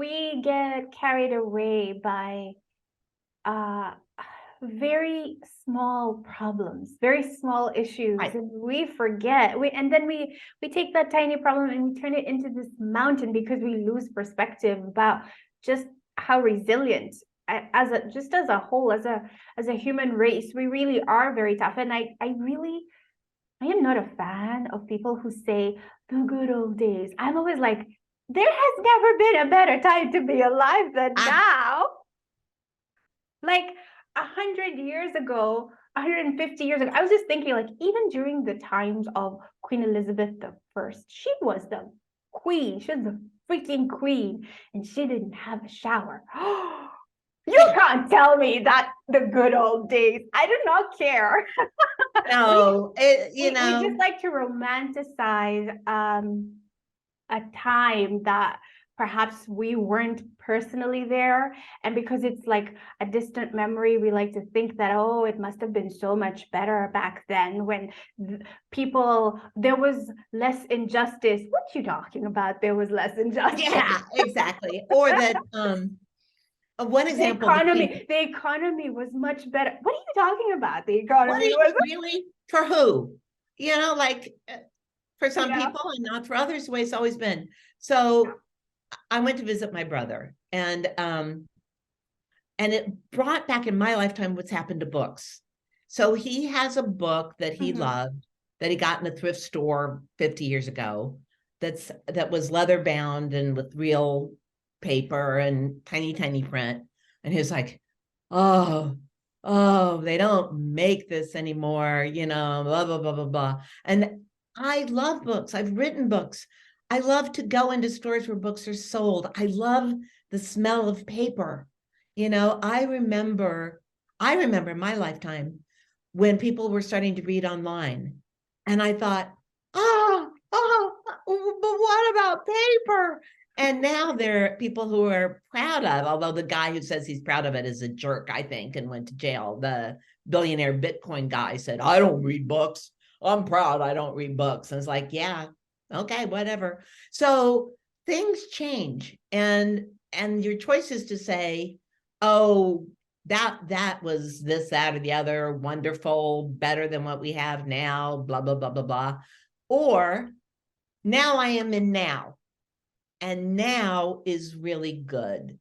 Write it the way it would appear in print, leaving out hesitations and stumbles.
we get carried away by uh very small problems, very small issues, Right. and we forget. And then we take that tiny problem and we turn it into this mountain because we lose perspective about just how resilient as a just as a whole, as a human race, we really are very tough. And I am not a fan of people who say the good old days. I'm always like, there has never been a better time to be alive than Ah, now. Like 100 years ago, 150 years ago, I was just thinking, like, even during the times of Queen Elizabeth I, she was the queen. She was the freaking queen, and she didn't have a shower. You can't tell me that the good old days. I do not care. we no, we just like to romanticize a time that perhaps we weren't personally there, and because it's like a distant memory, we like to think that, oh, it must have been so much better back then when people, there was less injustice. What you talking about? There was less injustice. yeah, exactly. Or that, one example that came, The economy was much better. What are you talking about? The what economy is was, really for who? Like for some yeah. people and not for others, the way it's always been. Yeah. So I went to visit my brother, and it brought back in my lifetime what's happened to books. So he has a book that he Mm-hmm. loved that he got in a thrift store 50 years ago that was leather bound and with real paper and tiny, tiny print. And he was like, oh, they don't make this anymore, blah, blah, blah, blah, blah. And I love books. I've written books. I love to go into stores where books are sold. I love the smell of paper. I remember my lifetime when people were starting to read online. And I thought, but what about paper? And now there are people who are proud of, although the guy who says he's proud of it is a jerk, I think, and went to jail. The billionaire Bitcoin guy said, I don't read books. I'm proud I don't read books. And it's like, yeah, okay, whatever. So things change. And your choice is to say, oh, that was this, that, or the other, wonderful, better than what we have now, blah, blah, blah, blah, blah. Or now I am in now, and now is really good.